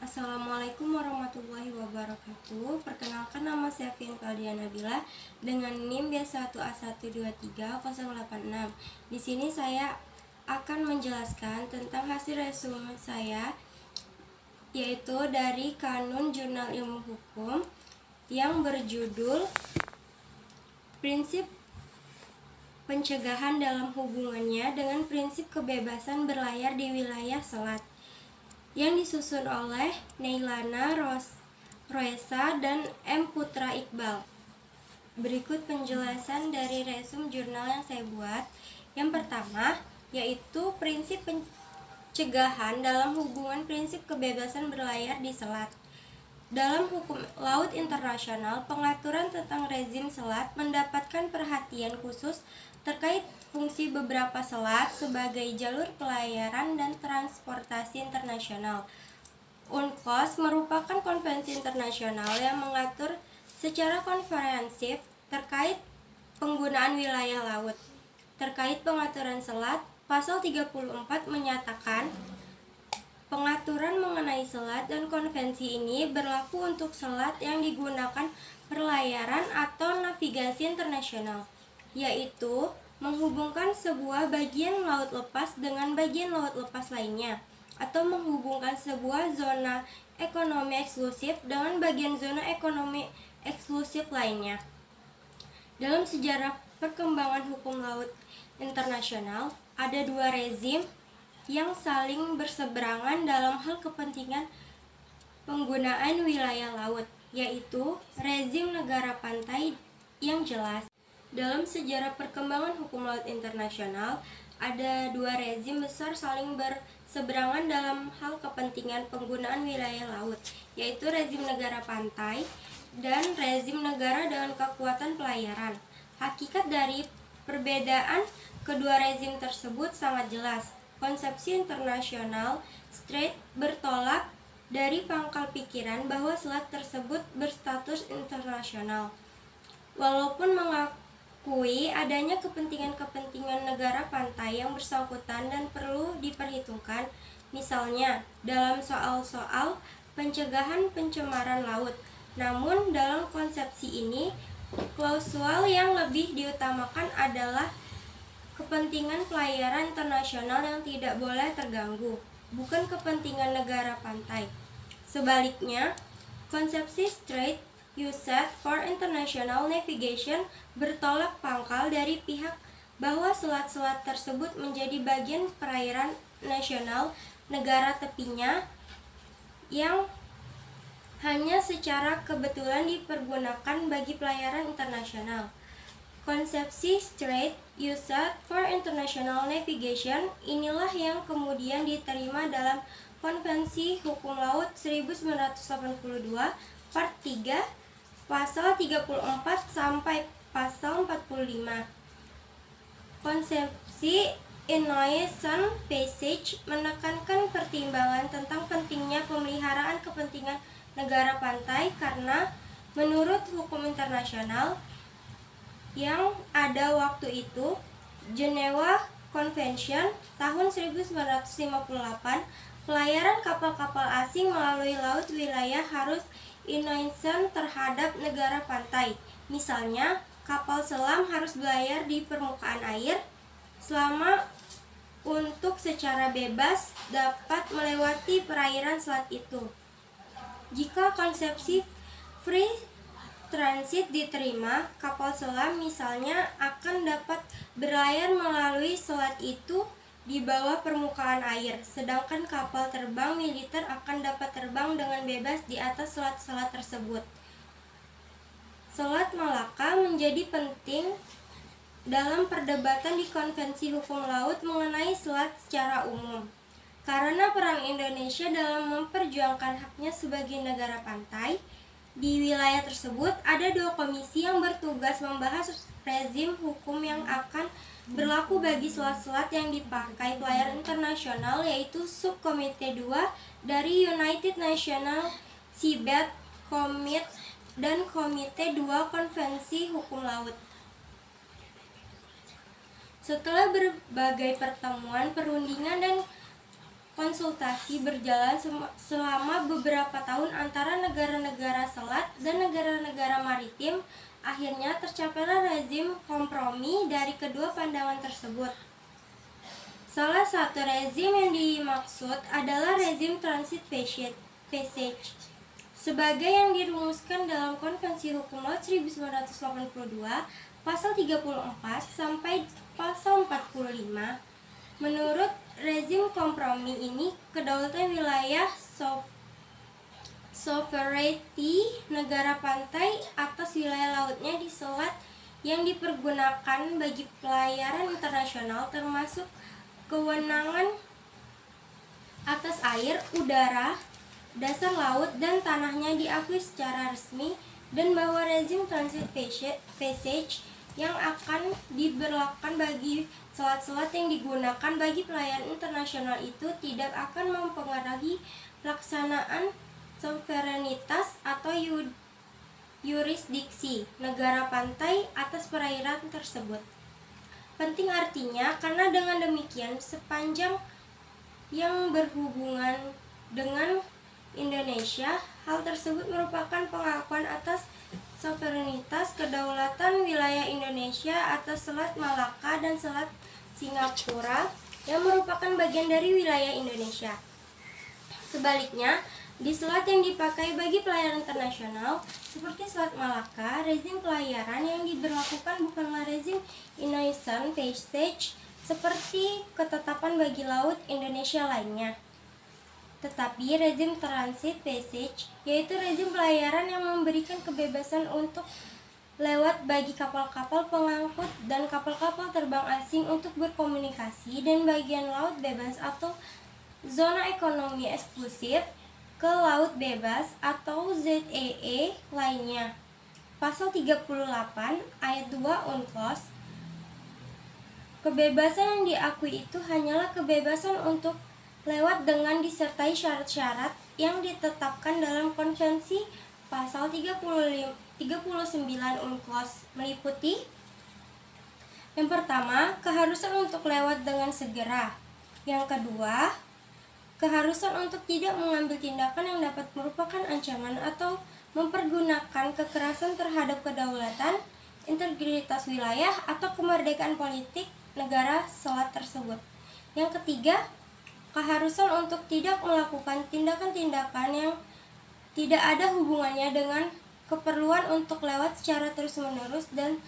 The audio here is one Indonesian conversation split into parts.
Assalamualaikum warahmatullahi wabarakatuh. Perkenalkan, nama saya Fian Nabila dengan NIM B1A1230086. Di sini saya akan menjelaskan tentang hasil resume saya, yaitu dari Kanun Jurnal Ilmu Hukum yang berjudul Prinsip Pencegahan dalam hubungannya dengan prinsip kebebasan berlayar di wilayah selat, yang disusun oleh Neilana Roesa dan M. Putra Iqbal. Berikut penjelasan dari resume jurnal yang saya buat. Yang pertama, yaitu prinsip pencegahan dalam hubungan prinsip kebebasan berlayar di selat. Dalam hukum laut internasional, pengaturan tentang rezim selat mendapatkan perhatian khusus terkait fungsi beberapa selat sebagai jalur pelayaran dan transportasi internasional. UNCLOS merupakan konvensi internasional yang mengatur secara komprehensif terkait penggunaan wilayah laut. Terkait pengaturan selat, pasal 34 menyatakan pengaturan mengenai selat dan konvensi ini berlaku untuk selat yang digunakan perlayaran atau navigasi internasional, yaitu menghubungkan sebuah bagian laut lepas dengan bagian laut lepas lainnya, atau menghubungkan sebuah zona ekonomi eksklusif dengan bagian zona ekonomi eksklusif lainnya. Dalam sejarah perkembangan hukum laut internasional, ada dua rezim yang saling berseberangan dalam hal kepentingan penggunaan wilayah laut, yaitu rezim negara pantai yang jelas. Dalam sejarah perkembangan hukum laut internasional, ada dua rezim besar saling berseberangan dalam hal kepentingan penggunaan wilayah laut, yaitu rezim negara pantai dan rezim negara dengan kekuatan pelayaran. Hakikat dari perbedaan kedua rezim tersebut sangat jelas. Konsepsi internasional Strait bertolak dari pangkal pikiran bahwa selat tersebut berstatus internasional. Walaupun mengakui adanya kepentingan-kepentingan negara pantai yang bersangkutan dan perlu diperhitungkan, misalnya dalam soal-soal pencegahan pencemaran laut. Namun dalam konsepsi ini, klausul yang lebih diutamakan adalah kepentingan pelayaran internasional yang tidak boleh terganggu, bukan kepentingan negara pantai. Sebaliknya, konsepsi Strait Usage for International Navigation bertolak pangkal dari pihak bahwa selat-selat tersebut menjadi bagian perairan nasional negara tepinya yang hanya secara kebetulan dipergunakan bagi pelayaran internasional. Konsepsi Strait Usage for International Navigation inilah yang kemudian diterima dalam Konvensi Hukum Laut 1982 Part 3 Pasal 34 sampai Pasal 45. Konsepsi Innocentive Passage menekankan pertimbangan tentang pentingnya pemeliharaan kepentingan negara pantai karena menurut hukum internasional yang ada waktu itu, Geneva Convention tahun 1958, pelayaran kapal-kapal asing melalui laut wilayah harus innocent terhadap negara pantai. Misalnya, kapal selam harus berlayar di permukaan air selama untuk secara bebas dapat melewati perairan selat itu. Jika konsepsi free transit diterima, kapal selam misalnya akan dapat berlayar melalui selat itu di bawah permukaan air, sedangkan kapal terbang militer akan dapat terbang dengan bebas di atas selat-selat tersebut. Selat Malaka menjadi penting dalam perdebatan di Konvensi Hukum Laut mengenai selat secara umum, karena peran Indonesia dalam memperjuangkan haknya sebagai negara pantai. Di wilayah tersebut ada dua komisi yang bertugas membahas rezim hukum yang akan berlaku bagi selat-selat yang dipakai pelayaran internasional, yaitu Subkomite 2 dari United Nations Seabed Committee dan Komite 2 Konvensi Hukum Laut. Setelah berbagai pertemuan, perundingan, dan konsultasi berjalan selama beberapa tahun antara negara-negara selat dan negara-negara maritim. Akhirnya tercapailah rezim kompromi dari kedua pandangan tersebut. Salah satu rezim yang dimaksud adalah rezim transit passage. Sebagai yang dirumuskan dalam Konvensi Hukum Laut 1982, pasal 34 sampai pasal 45. Menurut rezim kompromi ini, kedaulatan wilayah sovereignty negara pantai atas wilayah lautnya di selat yang dipergunakan bagi pelayaran internasional, termasuk kewenangan atas air, udara, dasar laut, dan tanahnya diakui secara resmi, dan bahwa rezim transit passage yang akan diberlakukan bagi selat-selat yang digunakan bagi pelayaran internasional itu tidak akan mempengaruhi pelaksanaan suverenitas atau yurisdiksi negara pantai atas perairan tersebut. Penting artinya karena dengan demikian sepanjang yang berhubungan dengan Indonesia, hal tersebut merupakan pengakuan atas suverenitas kedaulatan wilayah Indonesia atas Selat Malaka dan Selat Singapura yang merupakan bagian dari wilayah Indonesia. Sebaliknya, di selat yang dipakai bagi pelayaran internasional seperti Selat Malaka, rezim pelayaran yang diberlakukan bukanlah rezim innocent passage seperti ketetapan bagi laut Indonesia lainnya, tetapi rezim transit passage, yaitu rezim pelayaran yang memberikan kebebasan untuk lewat bagi kapal-kapal pengangkut dan kapal-kapal terbang asing untuk berkomunikasi dan bagian laut bebas atau zona ekonomi eksklusif ke laut bebas atau ZEE lainnya. Pasal 38 ayat 2 UNCLOS. Kebebasan yang diakui itu hanyalah kebebasan untuk lewat dengan disertai syarat-syarat yang ditetapkan dalam konvensi. Pasal 39 UNCLOS meliputi: yang pertama, keharusan untuk lewat dengan segera. Yang kedua, keharusan untuk tidak mengambil tindakan yang dapat merupakan ancaman atau mempergunakan kekerasan terhadap kedaulatan, integritas wilayah, atau kemerdekaan politik negara selat tersebut. Yang ketiga, keharusan untuk tidak melakukan tindakan-tindakan yang tidak ada hubungannya dengan keperluan untuk lewat secara terus-menerus dan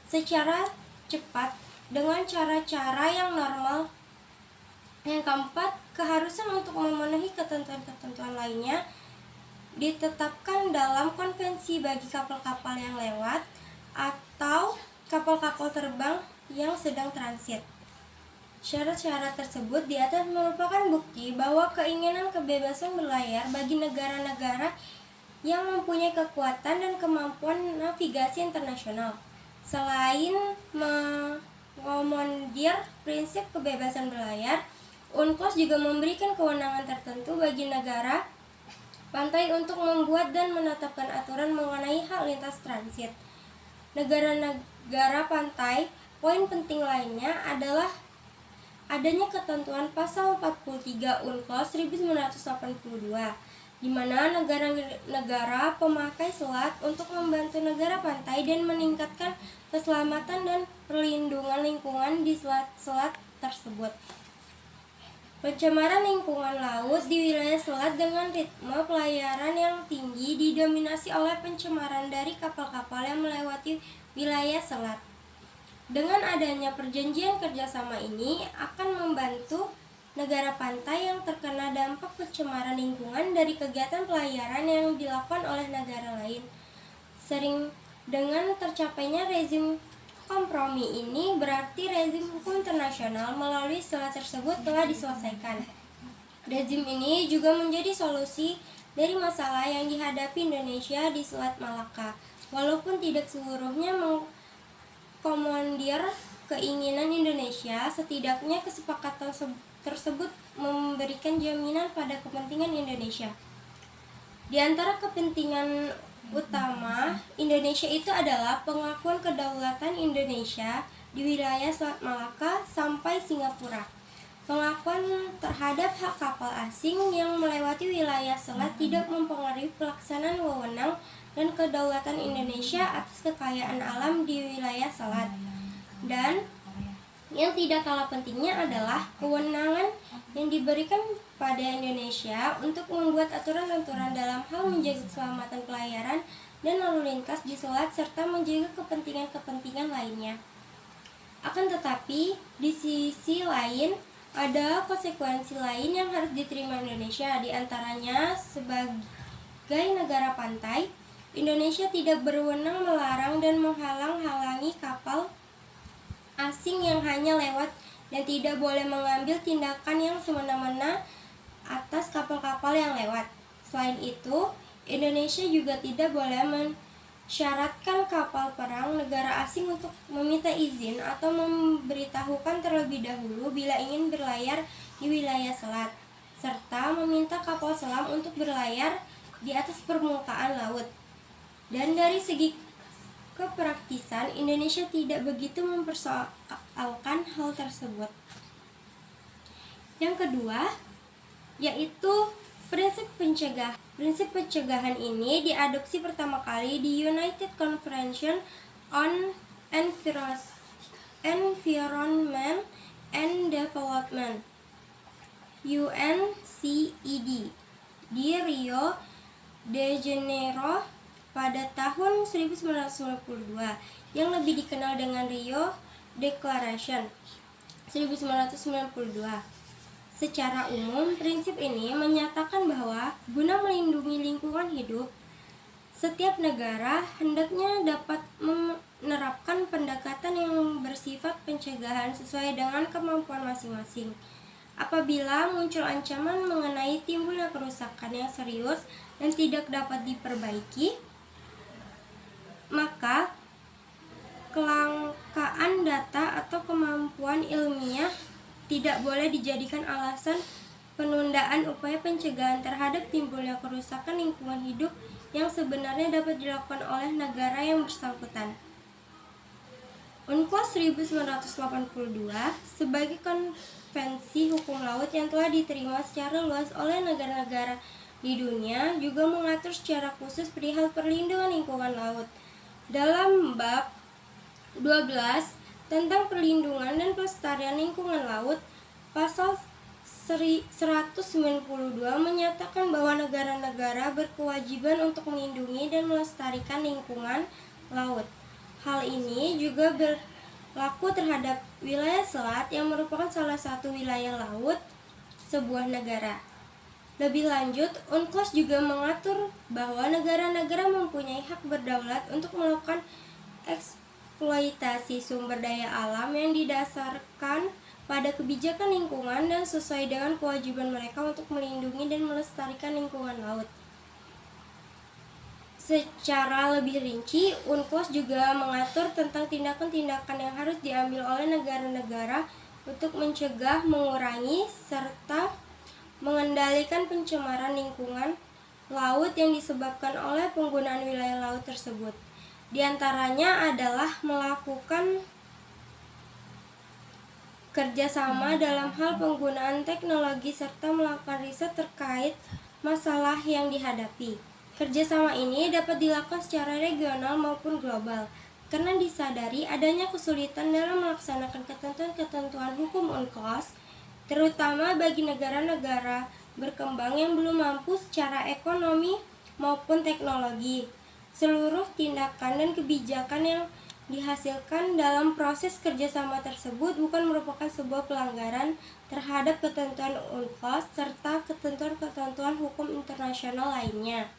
secara cepat dengan cara-cara yang normal. Yang keempat, keharusan untuk memenuhi ketentuan-ketentuan lainnya ditetapkan dalam konvensi bagi kapal-kapal yang lewat atau kapal-kapal terbang yang sedang transit. Syarat-syarat tersebut di atas merupakan bukti bahwa keinginan kebebasan berlayar bagi negara-negara yang mempunyai kekuatan dan kemampuan navigasi internasional. Selain mengakomodir prinsip kebebasan berlayar, UNCLOS juga memberikan kewenangan tertentu bagi negara pantai untuk membuat dan menetapkan aturan mengenai hak lintas transit negara-negara pantai. Poin penting lainnya adalah adanya ketentuan pasal 43 UNCLOS 1982, di mana negara-negara pemakai selat untuk membantu negara pantai dan meningkatkan keselamatan dan perlindungan lingkungan di selat-selat tersebut. Pencemaran lingkungan laut di wilayah selat dengan ritme pelayaran yang tinggi didominasi oleh pencemaran dari kapal-kapal yang melewati wilayah selat. Dengan adanya perjanjian kerjasama ini akan membantu negara pantai yang terkena dampak pencemaran lingkungan dari kegiatan pelayaran yang dilakukan oleh negara lain. Sering dengan tercapainya rezim kompromi ini berarti rezim hukum internasional melalui selat tersebut telah diselesaikan. Rezim ini juga menjadi solusi dari masalah yang dihadapi Indonesia di Selat Malaka, walaupun tidak seluruhnya mengakomodir keinginan Indonesia. Setidaknya kesepakatan tersebut memberikan jaminan pada kepentingan Indonesia. Di antara kepentingan utama Indonesia itu adalah pengakuan kedaulatan Indonesia di wilayah Selat Malaka sampai Singapura. Pengakuan terhadap hak kapal asing yang melewati wilayah selat tidak mempengaruhi pelaksanaan wewenang dan kedaulatan Indonesia atas kekayaan alam di wilayah selat. Dan yang tidak kalah pentingnya adalah kewenangan yang diberikan pada Indonesia untuk membuat aturan-aturan dalam hal menjaga keselamatan pelayaran dan lalu lintas di selat serta menjaga kepentingan-kepentingan lainnya. Akan tetapi, di sisi lain, ada konsekuensi lain yang harus diterima Indonesia, di antaranya sebagai negara pantai, Indonesia tidak berwenang melarang dan menghalang-halangi kapal asing yang hanya lewat dan tidak boleh mengambil tindakan yang semena-mena atas kapal-kapal yang lewat. Selain itu, Indonesia juga tidak boleh mensyaratkan kapal perang negara asing untuk meminta izin atau memberitahukan terlebih dahulu bila ingin berlayar di wilayah selat, serta meminta kapal selam untuk berlayar di atas permukaan laut. Dan dari segi kepraktisan, Indonesia tidak begitu mempersoalkan hal tersebut. Yang kedua, yaitu prinsip pencegahan. Prinsip pencegahan ini diadopsi pertama kali di United Convention on Environment and Development (UNCED) di Rio de Janeiro pada tahun 1992 yang lebih dikenal dengan Rio Declaration 1992. Secara umum, prinsip ini menyatakan bahwa guna melindungi lingkungan hidup, setiap negara hendaknya dapat menerapkan pendekatan yang bersifat pencegahan sesuai dengan kemampuan masing-masing. Apabila muncul ancaman mengenai timbulnya kerusakan yang serius dan tidak dapat diperbaiki, maka kelangkaan data atau kemampuan ilmiah tidak boleh dijadikan alasan penundaan upaya pencegahan terhadap timbulnya kerusakan lingkungan hidup yang sebenarnya dapat dilakukan oleh negara yang bersangkutan. UNCLOS 1982 sebagai konvensi hukum laut yang telah diterima secara luas oleh negara-negara di dunia juga mengatur secara khusus perihal perlindungan lingkungan laut. Dalam bab 12 tentang perlindungan dan pelestarian lingkungan laut, pasal 192 menyatakan bahwa negara-negara berkewajiban untuk melindungi dan melestarikan lingkungan laut. Hal ini juga berlaku terhadap wilayah selat yang merupakan salah satu wilayah laut sebuah negara. Lebih lanjut, UNCLOS juga mengatur bahwa negara-negara mempunyai hak berdaulat untuk melakukan eksploitasi sumber daya alam yang didasarkan pada kebijakan lingkungan dan sesuai dengan kewajiban mereka untuk melindungi dan melestarikan lingkungan laut. Secara lebih rinci, UNCLOS juga mengatur tentang tindakan-tindakan yang harus diambil oleh negara-negara untuk mencegah, mengurangi, serta mengendalikan pencemaran lingkungan laut yang disebabkan oleh penggunaan wilayah laut tersebut. Di antaranya adalah melakukan kerjasama dalam hal penggunaan teknologi serta melakukan riset terkait masalah yang dihadapi. Kerjasama ini dapat dilakukan secara regional maupun global, karena disadari adanya kesulitan dalam melaksanakan ketentuan-ketentuan hukum UNCLOS, terutama bagi negara-negara berkembang yang belum mampu secara ekonomi maupun teknologi. Seluruh tindakan dan kebijakan yang dihasilkan dalam proses kerjasama tersebut bukan merupakan sebuah pelanggaran terhadap ketentuan UNCLOS serta ketentuan-ketentuan hukum internasional lainnya.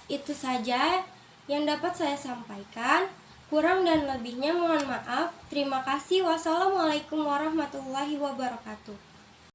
Itu saja yang dapat saya sampaikan. Kurang dan lebihnya mohon maaf. Terima kasih. Wassalamualaikum warahmatullahi wabarakatuh.